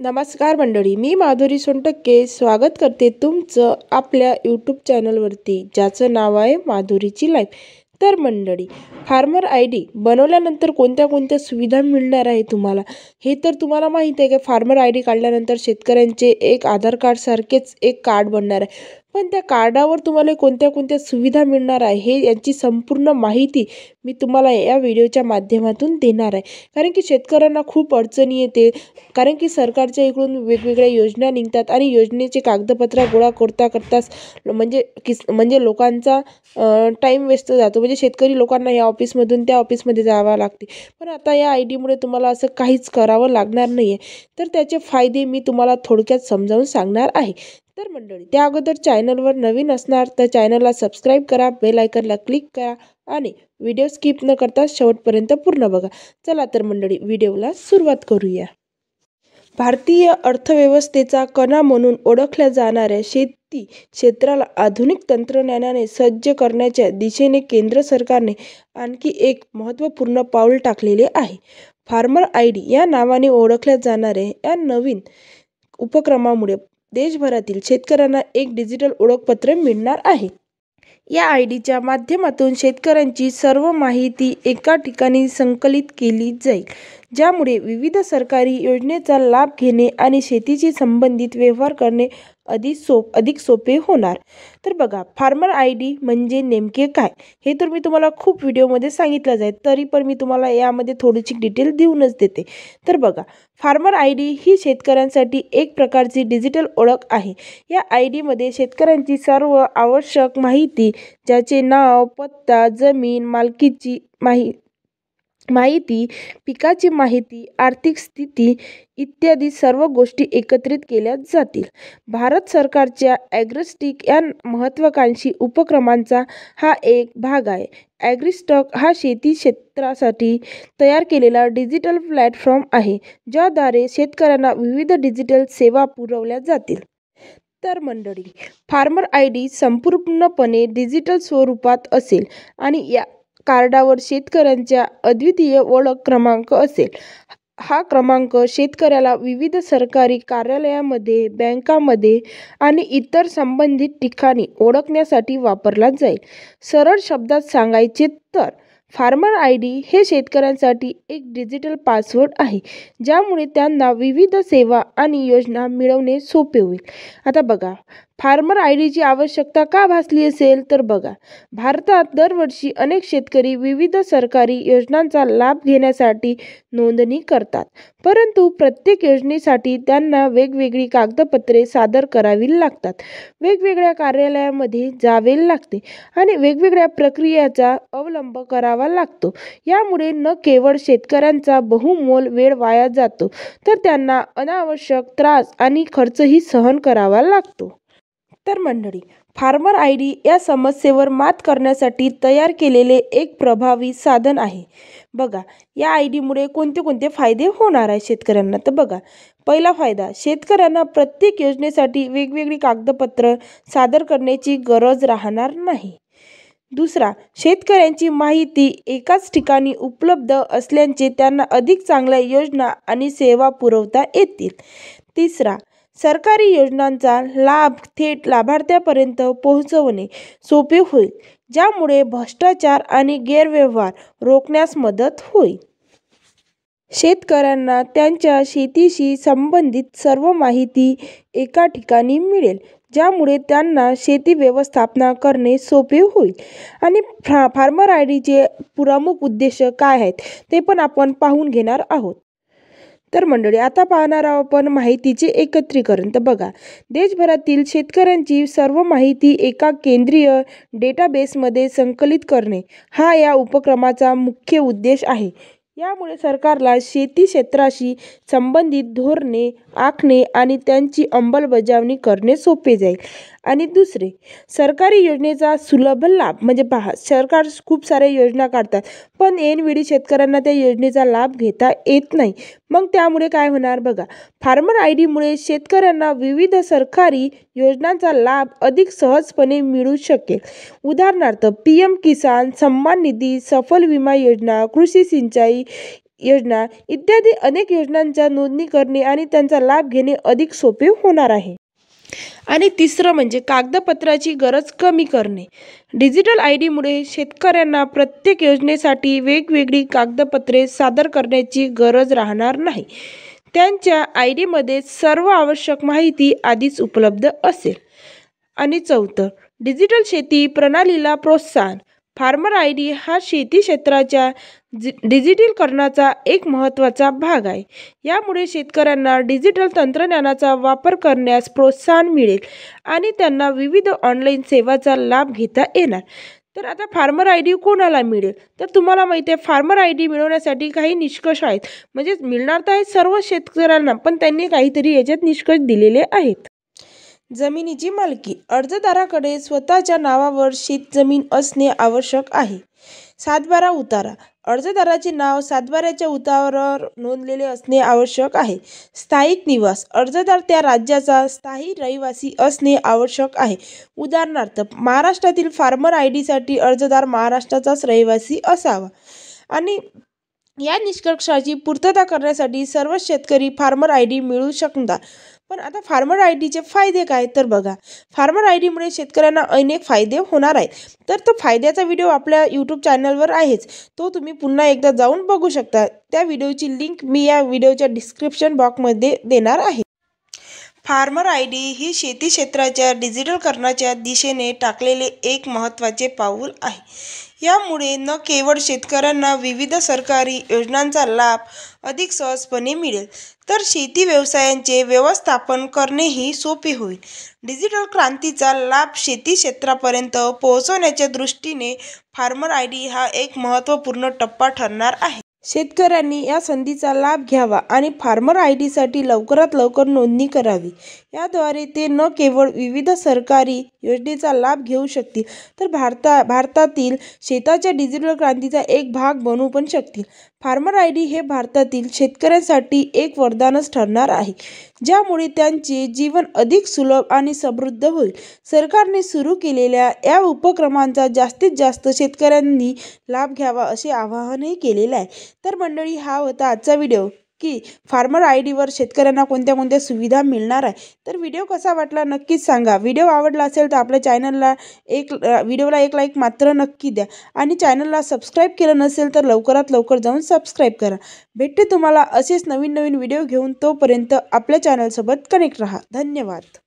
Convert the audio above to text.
नमस्कार मंडळी, मी माधुरी सोनटक्के स्वागत करते तुमचं आपल्या यूट्यूब चॅनलवरती, ज्याचं नाव आहे माधुरीची लाईफ. तर मंडळी, फार्मर आय डी बनवल्यानंतर कोणत्या कोणत्या सुविधा मिळणार आहे तुम्हाला, हे तर तुम्हाला माहीत आहे. की फार्मर आय डी काढल्यानंतर शेतकऱ्यांचे एक आधार कार्ड सारखेच एक कार्ड बनणार आहे. पण त्या कार्डावर तुम्हाला कोणत्या कोणत्या सुविधा मिळणार आहे, हे याची संपूर्ण माहिती मी तुम्हाला या व्हिडिओच्या माध्यमातून देणार आहे. कारण की शेतकऱ्यांना खूप अडचणी येते, कारण की सरकारच्या इकडून वेगवेगळ्या योजना निघतात आणि योजनेचे कागदपत्र गोळा करताच म्हणजे लोकांचा टाईम वेस्ट जातो. म्हणजे शेतकरी लोकांना या ऑफिसमधून त्या ऑफिसमध्ये जावं लागते. पण आता या आय डीमुळे तुम्हाला असं काहीच करावं लागणार नाही आहे. तर त्याचे फायदे मी तुम्हाला थोडक्यात समजावून सांगणार आहे. तर मंडळी, त्या अगोदर चॅनलवर नवीन असणार तर चॅनलला सबस्क्राईब करा, बेल आयकनला क्लिक करा आणि व्हिडिओ स्किप न करता शेवटपर्यंत पूर्ण बघा. चला तर मंडळी, व्हिडिओला सुरुवात करूया. भारतीय अर्थव्यवस्थेचा कणा म्हणून ओळखल्या जाणाऱ्या शेती क्षेत्राला आधुनिक तंत्रज्ञानाने सज्ज करण्याच्या दिशेने केंद्र सरकारने आणखी एक महत्त्वपूर्ण पाऊल टाकलेले आहे. फार्मर आय डी या नावाने ओळखल्या जाणाऱ्या या नवीन उपक्रमामुळे देशभरातील शेतकऱ्यांना एक डिजिटल ओळखपत्र मिळणार आहे. या आय डीच्या माध्यमातून शेतकऱ्यांची सर्व माहिती एका ठिकाणी संकलित केली जाईल, ज्यामुळे विविध सरकारी योजनेचा लाभ घेणे आणि शेतीशी संबंधित व्यवहार करणे अधिक सोपे होणार. तर बघा, फार्मर आय डी म्हणजे नेमके काय, हे तर मी तुम्हाला खूप व्हिडिओमध्ये सांगितलं आहे. तरी पण मी तुम्हाला यामध्ये थोडीशी डिटेल देऊनच देते. तर बघा, फार्मर आय डी ही शेतकऱ्यांसाठी एक प्रकारची डिजिटल ओळख आहे. या आय डीमध्ये शेतकऱ्यांची सर्व आवश्यक माहिती, ज्याचे नाव, पत्ता, जमीन मालकीची माहिती, पिकाची माहिती, आर्थिक स्थिती इत्यादी सर्व गोष्टी एकत्रित केल्या जातील. भारत सरकारच्या ॲग्रिस्टॉक या महत्त्वाकांक्षी उपक्रमांचा हा एक भाग आहे. ॲग्रिस्टॉक हा शेती क्षेत्रासाठी तयार केलेला डिजिटल प्लॅटफॉर्म आहे, ज्याद्वारे शेतकऱ्यांना विविध डिजिटल सेवा पुरवल्या जातील. तर मंडळी, फार्मर आय डी संपूर्णपणे डिजिटल स्वरूपात असेल आणि या कार्डावर शेतकऱ्यांचा अद्वितीय ओळख क्रमांक असेल. हा क्रमांक शेतकऱ्याला विविध सरकारी कार्यालयांमध्ये, बँकांमध्ये आणि इतर संबंधित ठिकाणी ओळखण्यासाठी वापरला जाईल. सरळ शब्दात सांगायचे तर फार्मर आय डी हे शेतकऱ्यांसाठी एक डिजिटल पासवर्ड आहे, ज्यामुळे त्यांना विविध सेवा आणि योजना मिळवणे सोपे होईल. आता बघा, फार्मर आय डीची आवश्यकता का भासली असेल, तर बघा, भारतात दरवर्षी अनेक शेतकरी विविध सरकारी योजनांचा लाभ घेण्यासाठी नोंदणी करतात. परंतु प्रत्येक योजनेसाठी त्यांना वेगवेगळी कागदपत्रे सादर करावी लागतात, वेगवेगळ्या कार्यालयामध्ये जावे लागते आणि वेगवेगळ्या प्रक्रियेचा अवलंब करावा लागतो. यामुळे न केवळ शेतकऱ्यांचा बहुमोल वेळ वाया जातो, तर त्यांना अनावश्यक त्रास आणि खर्चही सहन करावा लागतो. तर मंडळी, फार्मर आय डी या समस्येवर मात करण्यासाठी तयार केलेले एक प्रभावी साधन आहे. बघा, या आय डीमुळे कोणते कोणते फायदे होणार आहे शेतकऱ्यांना. तर बघा, पहिला फायदा, शेतकऱ्यांना प्रत्येक योजनेसाठी वेगवेगळी कागदपत्र सादर करण्याची गरज राहणार नाही. दुसरा, शेतकऱ्यांची माहिती एकाच ठिकाणी उपलब्ध असल्याने त्यांना अधिक चांगल्या योजना आणि सेवा पुरवता येतील. तिसरा, सरकारी योजनांचा लाभ थेट लाभार्थ्यापर्यंत पोहोचवणे सोपे होईल, ज्यामुळे भ्रष्टाचार आणि गैरव्यवहार रोखण्यास मदत होईल. शेतकऱ्यांना त्यांच्या शेतीशी संबंधित सर्व माहिती एका ठिकाणी मिळेल, ज्यामुळे त्यांना शेती व्यवस्थापन करणे सोपे होईल. आणि फार्मर आय डीचे प्रमुख उद्देश काय आहेत, ते पण आपण पाहून घेणार आहोत. तर मंडळी, आता पाहणार आहोत आपण माहितीचे एकत्रीकरण. तर बघा, देशभरातील शेतकऱ्यांची सर्व माहिती एका केंद्रीय डेटाबेसमध्ये संकलित करणे हा या उपक्रमाचा मुख्य उद्देश आहे. यामुळे सरकारला शेती क्षेत्राशी संबंधित धोरणे आखणे आणि त्यांची अंमलबजावणी करणे सोपे जाईल. आणि दुसरे, सरकारी योजनेचा सुलभ लाभ. म्हणजे पहा, सरकार खूप साऱ्या योजना काढतात, पण ऐनवेळी शेतकऱ्यांना त्या योजनेचा लाभ घेता येत नाही. मग त्यामुळे काय होणार, बघा, फार्मर आय डीमुळे शेतकऱ्यांना विविध सरकारी योजनांचा लाभ अधिक सहजपणे मिळू शकेल. उदाहरणार्थ, PM किसान सन्मान निधी, सफल विमा योजना, कृषी सिंचाई योजना इत्यादी अनेक योजनांच्या नोंदणी करणे आणि त्यांचा लाभ घेणे अधिक सोपे होणार आहे. आणि तिसरं म्हणजे कागदपत्राची गरज कमी करणे. डिजिटल ID मुळे शेतकऱ्यांना प्रत्येक योजनेसाठी वेगवेगळी कागदपत्रे सादर करण्याची गरज राहणार नाही. त्यांच्या ID मध्ये सर्व आवश्यक माहिती आधीच उपलब्ध असेल. आणि चौथं, डिजिटल शेती प्रणालीला प्रोत्साहन. फार्मर ID हा शेती क्षेत्राच्या डिजिटलीकरणाचा एक महत्त्वाचा भाग आहे. यामुळे शेतकऱ्यांना डिजिटल तंत्रज्ञानाचा वापर करण्यास प्रोत्साहन मिळेल आणि त्यांना विविध ऑनलाईन सेवांचा लाभ घेता येणार. तर आता फार्मर ID कोणाला मिळेल? तर तुम्हाला माहिती आहे, फार्मर ID मिळवण्यासाठी काही निष्कर्ष आहेत. म्हणजे मिळणार तर आहे सर्व शेतकऱ्यांना, पण त्यांनी काहीतरी याच्यात निष्कर्ष दिलेले आहेत. जमिनीची मालकी. अर्जदाराकडे स्वतःच्या नावावर शेतजमीन असणे आवश्यक आहे. सातबारा उतारा. अर्जदाराचे नाव सातबाऱ्याच्या उताऱ्यावर नोंदलेले असणे आवश्यक आहे. स्थायिक निवास. अर्जदार त्या राज्याचा स्थायी रहिवासी असणे आवश्यक आहे. उदाहरणार्थ, महाराष्ट्रातील फार्मर ID साठी अर्जदार महाराष्ट्राचाच रहिवासी असावा. आणि या निष्कर्षाची पूर्तता करण्यासाठी सर्व शेतकरी फार्मर ID मिळू शकतात. पण आता फार्मर IDचे फायदे काय? तर बघा, फार्मर ID मुळे शेतकऱ्यांना अनेक फायदे होणार आहेत. तर तो फायद्याचा व्हिडिओ आपल्या यूट्यूब चॅनलवर आहेच, तो तुम्ही पुन्हा एकदा जाऊन बघू शकता. त्या व्हिडिओची लिंक मी या व्हिडिओच्या डिस्क्रिप्शन बॉक्समध्ये देणार आहे. फार्मर ID ही शेती क्षेत्राच्या डिजिटलीकरणाच्या दिशेने टाकलेले एक महत्त्वाचे पाऊल आहे. यामुळे न केवळ शेतकऱ्यांना विविध सरकारी योजनांचा लाभ अधिक सहजपणे मिळेल, तर शेती व्यवसायांचे व्यवस्थापन करणेही सोपे होईल. डिजिटल क्रांतीचा लाभ शेती क्षेत्रापर्यंत पोहोचवण्याच्या दृष्टीने फार्मर ID हा एक महत्त्वपूर्ण टप्पा ठरणार आहे. शेतकऱ्यांनी या संधीचा लाभ घ्यावा आणि फार्मर ID साठी लवकरात लवकर नोंदणी करावी. याद्वारे ते न केवळ विविध सरकारी योजनेचा लाभ घेऊ शकतील, तर भारतातील शेताच्या डिजिटल क्रांतीचा एक भाग बनू पण शकतील. फार्मर ID हे भारतातील शेतकऱ्यांसाठी एक वरदानच ठरणार आहे, ज्यामुळे त्यांचे जीवन अधिक सुलभ आणि समृद्ध होईल. सरकारने सुरू केलेल्या या उपक्रमांचा जास्तीत जास्त शेतकऱ्यांनी लाभ घ्यावा असे आवाहनही केलेले आहे. तर मंडळी, हा होता आजचा व्हिडिओ की फार्मर ID वर शेतकऱ्यांना कोणत्या कोणत्या सुविधा मिळणार आहे. तर व्हिडिओ कसा वाटला नक्कीच सांगा. व्हिडिओ आवडला असेल तर आपल्या व्हिडिओला एक लाईक मात्र नक्की द्या आणि चॅनलला सबस्क्राईब केलं नसेल तर लवकरात लवकर जाऊन सबस्क्राईब करा. भेटते तुम्हाला असेच नवीन नवीन व्हिडिओ घेऊन. तोपर्यंत आपल्या चॅनलसोबत कनेक्ट राहा. धन्यवाद.